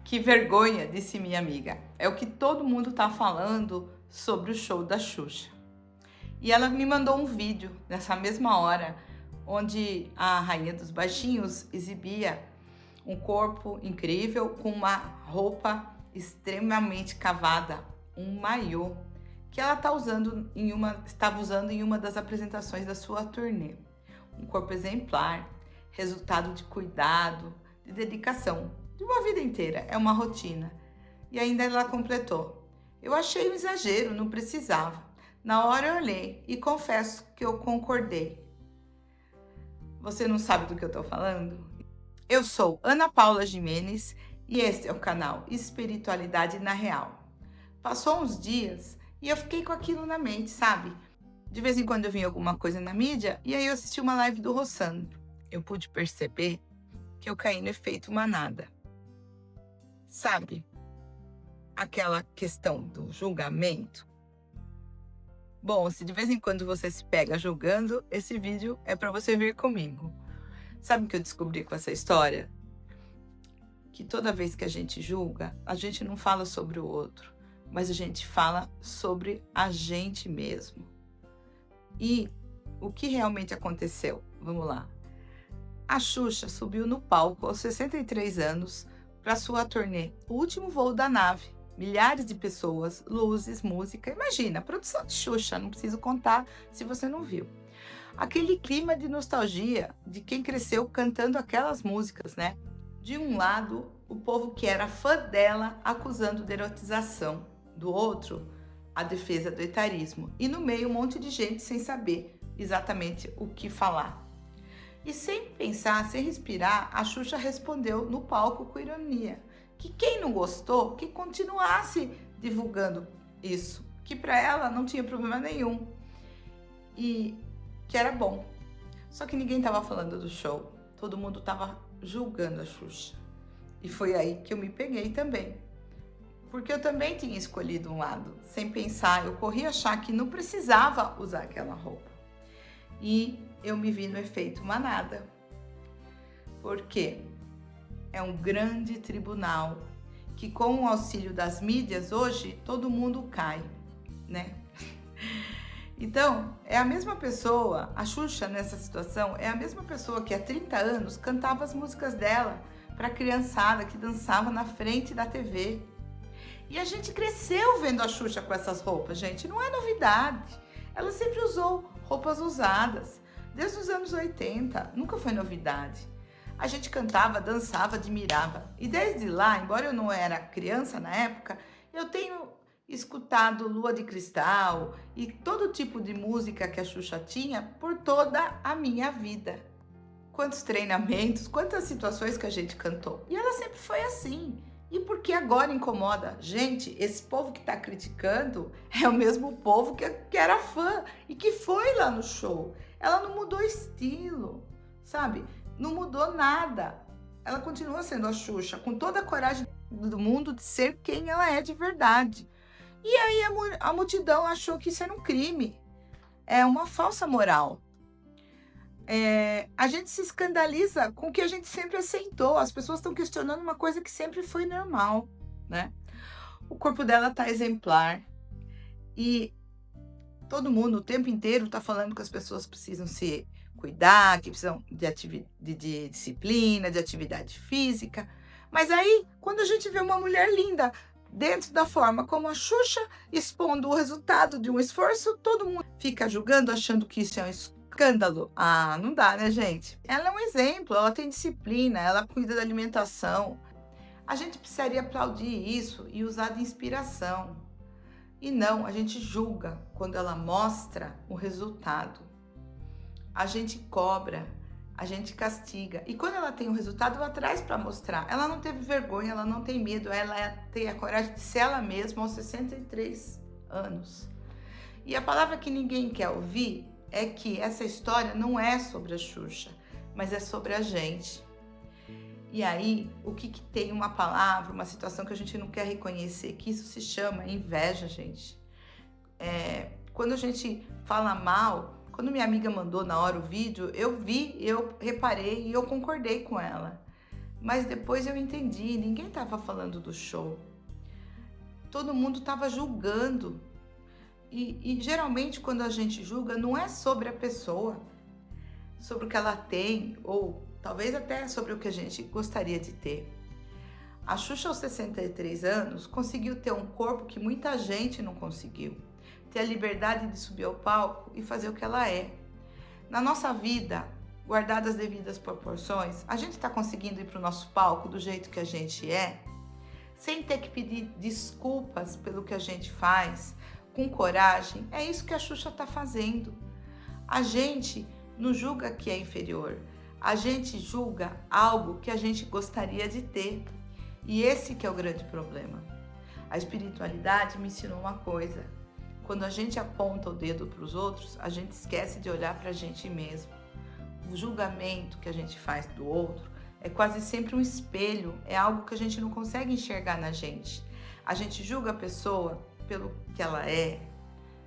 Que vergonha, disse minha amiga. É o que todo mundo tá falando sobre o show da Xuxa. E ela me mandou um vídeo nessa mesma hora, onde a Rainha dos Baixinhos exibia um corpo incrível com uma roupa extremamente cavada, um maiô, que ela estava usando em uma das apresentações da sua turnê. Um corpo exemplar, resultado de cuidado, de dedicação, de uma vida inteira, é uma rotina. E ainda ela completou: eu achei um exagero, não precisava. Na hora eu olhei e confesso que eu concordei. Você não sabe do que eu estou falando? Eu sou Ana Paula Gimenez e este é o canal Espiritualidade na Real. Passou uns dias e eu fiquei com aquilo na mente, sabe? De vez em quando eu vi alguma coisa na mídia e aí eu assisti uma live do Rossandro. Eu pude perceber que eu caí no efeito manada. Sabe? Aquela questão do julgamento. Bom, se de vez em quando você se pega julgando, esse vídeo é para você vir comigo. Sabe o que eu descobri com essa história? Que toda vez que a gente julga, a gente não fala sobre o outro, mas a gente fala sobre a gente mesmo. E o que realmente aconteceu? Vamos lá. A Xuxa subiu no palco aos 63 anos para sua turnê, o último voo da nave. Milhares de pessoas, luzes, música. Imagina, produção de Xuxa, não preciso contar se você não viu. Aquele clima de nostalgia de quem cresceu cantando aquelas músicas, né? De um lado, o povo que era fã dela acusando de erotização. Do outro, a defesa do etarismo. E no meio, um monte de gente sem saber exatamente o que falar. E sem pensar, sem respirar, a Xuxa respondeu no palco com ironia. Que quem não gostou, que continuasse divulgando isso. Que para ela não tinha problema nenhum. E que era bom. Só que ninguém estava falando do show. Todo mundo estava julgando a Xuxa. E foi aí que eu me peguei também. Porque eu também tinha escolhido um lado. Sem pensar, eu corri achar que não precisava usar aquela roupa. E eu me vi no efeito manada. Por quê? É um grande tribunal que, com o auxílio das mídias, hoje todo mundo cai, né? Então, é a mesma pessoa, a Xuxa nessa situação, é a mesma pessoa que há 30 anos cantava as músicas dela para a criançada que dançava na frente da TV. E a gente cresceu vendo a Xuxa com essas roupas, gente, não é novidade. Ela sempre usou roupas usadas, desde os anos 80, nunca foi novidade. A gente cantava, dançava, admirava. E desde lá, embora eu não era criança na época, eu tenho escutado Lua de Cristal e todo tipo de música que a Xuxa tinha por toda a minha vida. Quantos treinamentos, quantas situações que a gente cantou. E ela sempre foi assim. E por que agora incomoda? Gente, esse povo que está criticando é o mesmo povo que era fã e que foi lá no show. Ela não mudou estilo, sabe? Não mudou nada. Ela continua sendo a Xuxa, com toda a coragem do mundo de ser quem ela é de verdade. E aí a multidão achou que isso era um crime. É uma falsa moral. A gente se escandaliza com o que a gente sempre aceitou. As pessoas estão questionando uma coisa que sempre foi normal, né? O corpo dela tá exemplar. E todo mundo o tempo inteiro está falando que as pessoas precisam se cuidar, que precisam de disciplina, de atividade física. Mas aí, quando a gente vê uma mulher linda dentro da forma como a Xuxa, expondo o resultado de um esforço, todo mundo fica julgando, achando que isso é um escândalo. Ah, não dá, né, gente? Ela é um exemplo, ela tem disciplina, ela cuida da alimentação. A gente precisaria aplaudir isso e usar de inspiração. E não, a gente julga quando ela mostra o resultado. A gente cobra, a gente castiga. E quando ela tem o resultado, ela traz para mostrar. Ela não teve vergonha, ela não tem medo, ela tem a coragem de ser ela mesma aos 63 anos. E a palavra que ninguém quer ouvir é que essa história não é sobre a Xuxa, mas é sobre a gente. E aí, o que tem uma palavra, uma situação que a gente não quer reconhecer, que isso se chama inveja, gente. Quando a gente fala mal, quando minha amiga mandou na hora o vídeo, eu vi, eu reparei e eu concordei com ela. Mas depois eu entendi, ninguém estava falando do show. Todo mundo estava julgando. E geralmente quando a gente julga, não é sobre a pessoa, sobre o que ela tem, ou talvez até sobre o que a gente gostaria de ter. A Xuxa, aos 63 anos, conseguiu ter um corpo que muita gente não conseguiu. Ter a liberdade de subir ao palco e fazer o que ela é. Na nossa vida, guardadas as devidas proporções, a gente está conseguindo ir para o nosso palco do jeito que a gente é, sem ter que pedir desculpas pelo que a gente faz, com coragem. É isso que a Xuxa está fazendo. A gente não julga que é inferior, a gente julga algo que a gente gostaria de ter. E esse que é o grande problema. A espiritualidade me ensinou uma coisa: quando a gente aponta o dedo para os outros, a gente esquece de olhar para a gente mesmo. O julgamento que a gente faz do outro é quase sempre um espelho, é algo que a gente não consegue enxergar na gente. A gente julga a pessoa pelo que ela é,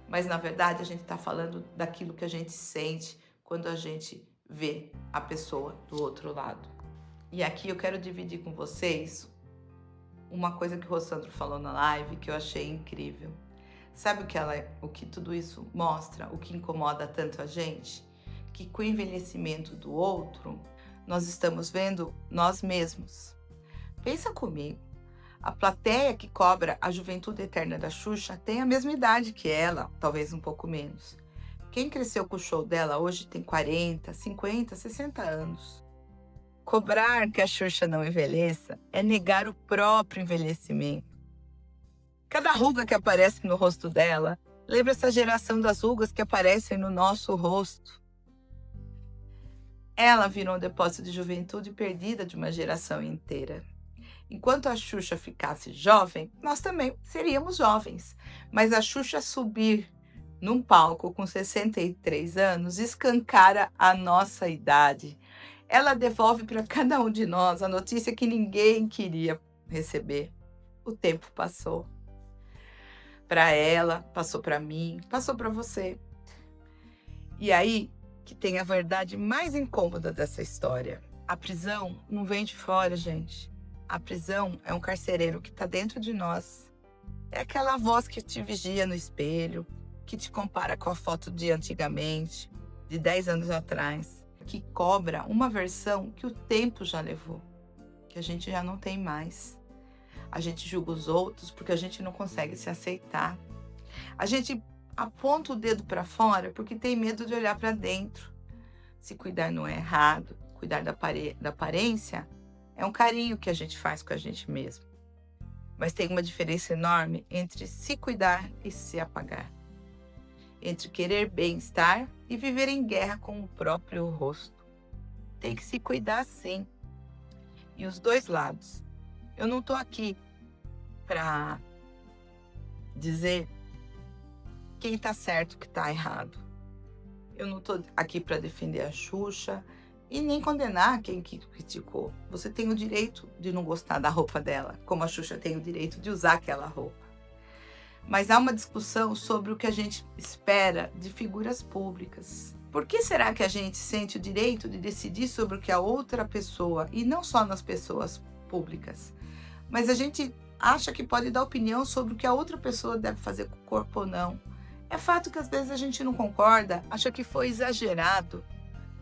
mas na verdade a gente está falando daquilo que a gente sente quando a gente vê a pessoa do outro lado. E aqui eu quero dividir com vocês uma coisa que o Rossandro falou na live que eu achei incrível. Sabe o que tudo isso mostra, o que incomoda tanto a gente? Que com o envelhecimento do outro, nós estamos vendo nós mesmos. Pensa comigo, a plateia que cobra a juventude eterna da Xuxa tem a mesma idade que ela, talvez um pouco menos. Quem cresceu com o show dela hoje tem 40, 50, 60 anos. Cobrar que a Xuxa não envelheça é negar o próprio envelhecimento. Cada ruga que aparece no rosto dela lembra essa geração das rugas que aparecem no nosso rosto. Ela virou um depósito de juventude perdida de uma geração inteira. Enquanto a Xuxa ficasse jovem, nós também seríamos jovens. Mas a Xuxa subir num palco com 63 anos escancara a nossa idade. Ela devolve para cada um de nós a notícia que ninguém queria receber. O tempo passou. Para ela, passou para mim, passou para você. E aí que tem a verdade mais incômoda dessa história. A prisão não vem de fora, gente. A prisão é um carcereiro que está dentro de nós. É aquela voz que te vigia no espelho, que te compara com a foto de antigamente, de 10 anos atrás, que cobra uma versão que o tempo já levou, que a gente já não tem mais. A gente julga os outros porque a gente não consegue se aceitar. A gente aponta o dedo para fora porque tem medo de olhar para dentro. Se cuidar não é errado, cuidar da aparência é um carinho que a gente faz com a gente mesmo. Mas tem uma diferença enorme entre se cuidar e se apagar. Entre querer bem-estar e viver em guerra com o próprio rosto. Tem que se cuidar sim. E os dois lados. Eu não estou aqui para dizer quem está certo e quem está errado. Eu não estou aqui para defender a Xuxa e nem condenar quem criticou. Você tem o direito de não gostar da roupa dela, como a Xuxa tem o direito de usar aquela roupa. Mas há uma discussão sobre o que a gente espera de figuras públicas. Por que será que a gente sente o direito de decidir sobre o que a outra pessoa, e não só nas pessoas públicas, mas a gente acha que pode dar opinião sobre o que a outra pessoa deve fazer com o corpo ou não? É fato que às vezes a gente não concorda, acha que foi exagerado,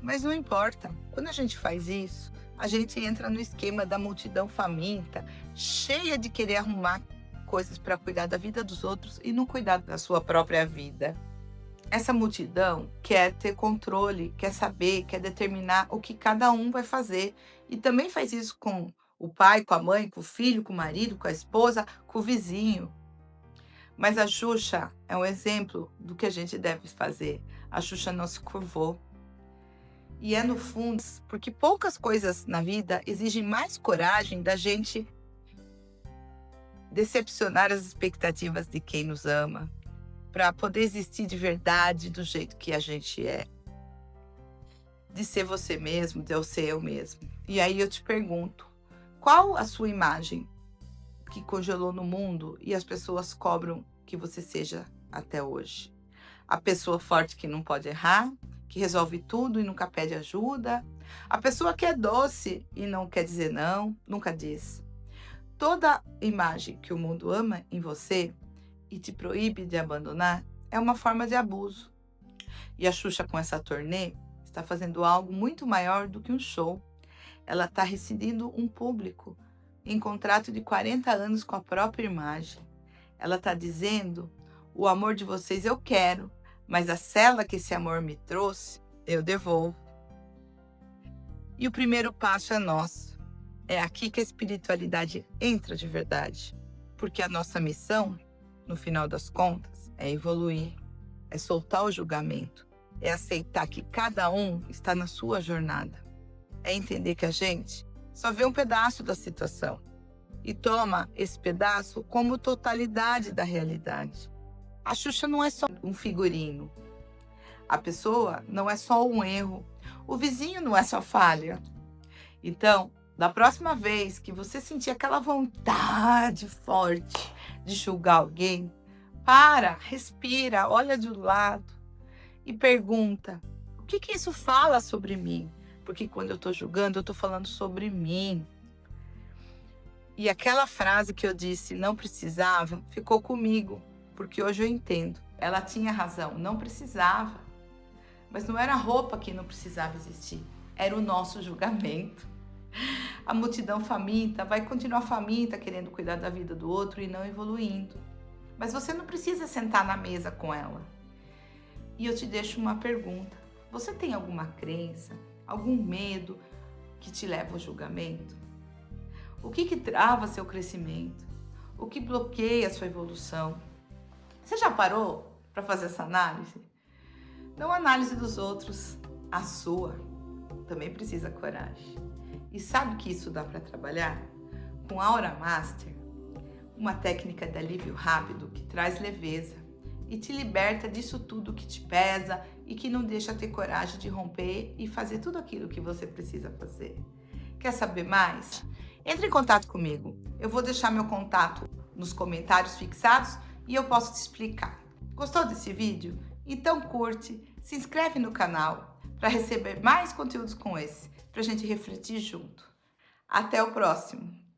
mas não importa. Quando a gente faz isso, a gente entra no esquema da multidão faminta, cheia de querer arrumar coisas para cuidar da vida dos outros e não cuidar da sua própria vida. Essa multidão quer ter controle, quer saber, quer determinar o que cada um vai fazer. E também faz isso com o pai, com a mãe, com o filho, com o marido, com a esposa, com o vizinho. Mas a Xuxa é um exemplo do que a gente deve fazer. A Xuxa não se curvou. E é no fundo, porque poucas coisas na vida exigem mais coragem da gente decepcionar as expectativas de quem nos ama, para poder existir de verdade do jeito que a gente é. De ser você mesmo, de eu ser eu mesmo. E aí eu te pergunto, qual a sua imagem que congelou no mundo e as pessoas cobram que você seja até hoje? A pessoa forte que não pode errar, que resolve tudo e nunca pede ajuda? A pessoa que é doce e não quer dizer não, nunca diz. Toda imagem que o mundo ama em você e te proíbe de abandonar é uma forma de abuso. E a Xuxa, com essa turnê, está fazendo algo muito maior do que um show. Ela está rescindindo um público em contrato de 40 anos com a própria imagem. Ela está dizendo: o amor de vocês eu quero, mas a cela que esse amor me trouxe, eu devolvo. E o primeiro passo é nosso. É aqui que a espiritualidade entra de verdade. Porque a nossa missão, no final das contas, é evoluir, é soltar o julgamento, é aceitar que cada um está na sua jornada. É entender que a gente só vê um pedaço da situação e toma esse pedaço como totalidade da realidade. A Xuxa não é só um figurino. A pessoa não é só um erro. O vizinho não é só falha. Então, da próxima vez que você sentir aquela vontade forte de julgar alguém, para, respira, olha de lado e pergunta: o que isso fala sobre mim? Porque quando eu estou julgando, eu estou falando sobre mim. E aquela frase que eu disse, não precisava, ficou comigo, porque hoje eu entendo. Ela tinha razão, não precisava. Mas não era a roupa que não precisava existir, era o nosso julgamento. A multidão faminta vai continuar faminta, querendo cuidar da vida do outro e não evoluindo. Mas você não precisa sentar na mesa com ela. E eu te deixo uma pergunta: você tem alguma crença, algum medo que te leva ao julgamento? O que trava seu crescimento? O que bloqueia a sua evolução? Você já parou para fazer essa análise? Não a análise dos outros, a sua. Também precisa coragem. E sabe que isso dá para trabalhar? Com a Aura Master, uma técnica de alívio rápido que traz leveza e te liberta disso tudo que te pesa e que não deixa ter coragem de romper e fazer tudo aquilo que você precisa fazer. Quer saber mais? Entre em contato comigo. Eu vou deixar meu contato nos comentários fixados e eu posso te explicar. Gostou desse vídeo? Então curte, se inscreve no canal para receber mais conteúdos como esse, para a gente refletir junto. Até o próximo!